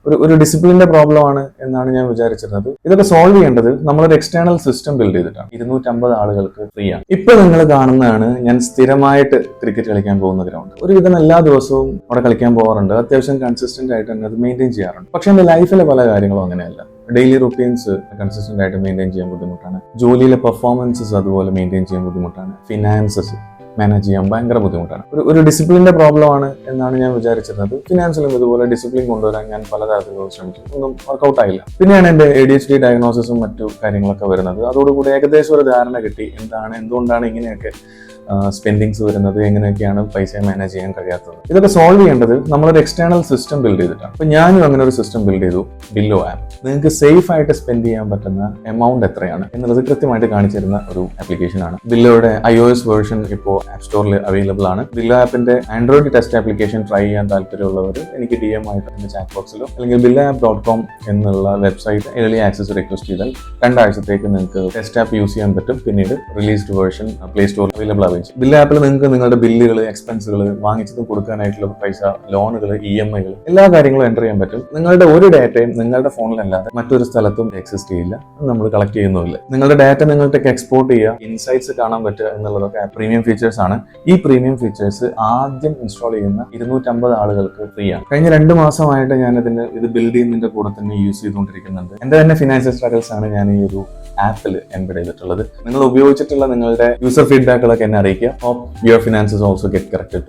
ഒരു ഡിസിപ്ലിന്റെ പ്രോബ്ലം ആണ് എന്നാണ് ഞാൻ വിചാരിച്ചിരുന്നത്. ഇതൊക്കെ സോൾവ് ചെയ്യേണ്ടത് നമ്മളൊരു എക്സ്റ്റേണൽ സിസ്റ്റം ബിൽഡ് ചെയ്തിട്ടാണ്. 250 ആളുകൾക്ക് ഫ്രീ ആണ്. ഇപ്പൊ നിങ്ങൾ കാണുന്നതാണ് ഞാൻ സ്ഥിരമായിട്ട് ക്രിക്കറ്റ് കളിക്കാൻ പോകുന്ന ഗ്രൗണ്ട്. ഒരുവിധം എല്ലാ ദിവസവും അവിടെ കളിക്കാൻ പോകാറുണ്ട്. അത്യാവശ്യം കൺസിസ്റ്റന്റ് ആയിട്ട് തന്നെ അത് മെയിൻറ്റെയിൻ ചെയ്യാറുണ്ട്. പക്ഷെ എന്റെ ലൈഫിലെ പല കാര്യങ്ങളും അങ്ങനെയല്ല. ഡെയിലി റുട്ടീൻസ് കൺസിസ്റ്റന്റ് ആയിട്ട് മെയിൻറ്റെയിൻ ചെയ്യാൻ ബുദ്ധിമുട്ടാണ്. ജോലിയിലെ പെർഫോമൻസസ് അതുപോലെ മെയിൻറ്റെയിൻ ചെയ്യാൻ ബുദ്ധിമുട്ടാണ്. ഫിനാൻസസ് മാനേജ് ചെയ്യാൻ ഭയങ്കര ബുദ്ധിമുട്ടാണ്. ഒരു ഡിസിപ്ലിന്റെ പ്രോബ്ലം ആണ് എന്നാണ് ഞാൻ വിചാരിച്ചിരുന്നത്. ഫിനാൻസിലും ഇതുപോലെ ഡിസിപ്ലിൻ കൊണ്ടുവരാൻ ഞാൻ പലതരത്തിലുള്ള ശ്രമിച്ചു, ഒന്നും വർക്കൗട്ട് ആയില്ല. പിന്നെയാണ് എന്റെ ADHD ഡയഗ്നോസിസും മറ്റു കാര്യങ്ങളൊക്കെ വരുന്നത്. അതോടുകൂടി ഏകദേശം ഒരു ധാരണ കിട്ടി എന്തുകൊണ്ടാണ് ഇങ്ങനെയൊക്കെ സ്പെൻഡിങ്സ് വരുന്നത്, എങ്ങനെയൊക്കെയാണ് പൈസ മാനേജ് ചെയ്യാൻ കഴിയാത്തത്. ഇതൊക്കെ സോൾവ് ചെയ്യേണ്ടത് നമ്മളൊരു എക്സ്റ്റേണൽ സിസ്റ്റം ബിൽഡ് ചെയ്തിട്ടാണ്. അപ്പൊ ഞാനും അങ്ങനെ ഒരു സിസ്റ്റം ബിൽഡ് ചെയ്തു, ബില്ലോ ആപ്പ്. നിങ്ങൾക്ക് സേഫ് ആയിട്ട് സ്പെൻഡ് ചെയ്യാൻ പറ്റുന്ന എമൗണ്ട് എത്രയാണ് എന്നുള്ളത് കൃത്യമായിട്ട് കാണിച്ചിരുന്ന ഒരു ആപ്ലിക്കേഷൻ ആണ്. ബില്ലോയുടെ iOS വേർഷൻ ഇപ്പോൾ ആപ്പ് സ്റ്റോറിൽ അവൈലബിൾ ആണ്. ബില്ലോ ആപ്പിന്റെ ആൻഡ്രോയിഡ് ടെസ്റ്റ് ആപ്ലിക്കേഷൻ ട്രൈ ചെയ്യാൻ താല്പര്യമുള്ളവർ എനിക്ക് DM ആയിട്ട് എന്റെ ചാറ്റ് ബോക്സിലോ അല്ലെങ്കിൽ billoapp.com എന്നുള്ള വെബ്സൈറ്റ് ഏർലി ആക്സസ് റിക്വസ്റ്റ് ചെയ്താൽ 2 ആഴ്ചത്തേക്ക് നിങ്ങൾക്ക് ടെസ്റ്റ് ആപ്പ് യൂസ് ചെയ്യാൻ പറ്റും. പിന്നീട് റിലീസ്ഡ് വേർഷൻ പ്ലേ സ്റ്റോറിൽ അവൈലബിൾ ആവുകയും ചെയ്യും. ബില്ലോ ആപ്പിൽ നിങ്ങൾക്ക് നിങ്ങളുടെ ബില്ലുകൾ, എക്സ്പെൻസുകൾ, വാങ്ങിച്ചതും കൊടുക്കാനായിട്ടുള്ള പൈസ, ലോണുകൾ, EMI എല്ലാ കാര്യങ്ങളും എൻ്റർ ചെയ്യാൻ പറ്റും. നിങ്ങളുടെ ഒരു ഡാറ്റയും നിങ്ങളുടെ ഫോണിലല്ലാതെ മറ്റൊരു സ്ഥലത്തും എക്സിസ്റ്റ് ചെയ്യില്ല. നമ്മൾ കളക്ട് ചെയ്യുന്നുമില്ല. നിങ്ങളുടെ ഡാറ്റ നിങ്ങൾക്കൊക്കെ എക്സ്പോർട്ട് ചെയ്യുക, ഇൻസൈറ്റ്സ് കാണാൻ പറ്റുക എന്നുള്ളതൊക്കെ പ്രീമിയം ഫീച്ചേഴ്സ് ആണ്. ഈ പ്രീമിയം ഫീച്ചേഴ്സ് ആദ്യം ഇൻസ്റ്റാൾ ചെയ്യുന്ന 250 ആളുകൾക്ക് ഫ്രീ ആണ്. കഴിഞ്ഞ 2 മാസമായിട്ട് ഞാൻ ഇത് ബിൽഡ് ചെയ്യുന്നതിന്റെ കൂടെ തന്നെ യൂസ് ചെയ്തുകൊണ്ടിരിക്കുന്നുണ്ട്. എന്റെ തന്നെ ഫിനാൻഷ്യൽ സ്ട്രഗിൾസ് ആണ് ഞാൻ ഈ ഒരു ആപ്പിൽ എംബഡ് ചെയ്തിട്ടുള്ളത്. നിങ്ങൾ ഉപയോഗിച്ചിട്ടുള്ള നിങ്ങളുടെ യൂസർ ഫീഡ്ബാക്കുകളൊക്കെ എന്നെ അറിയിക്കുക. Hope your finances also get corrected.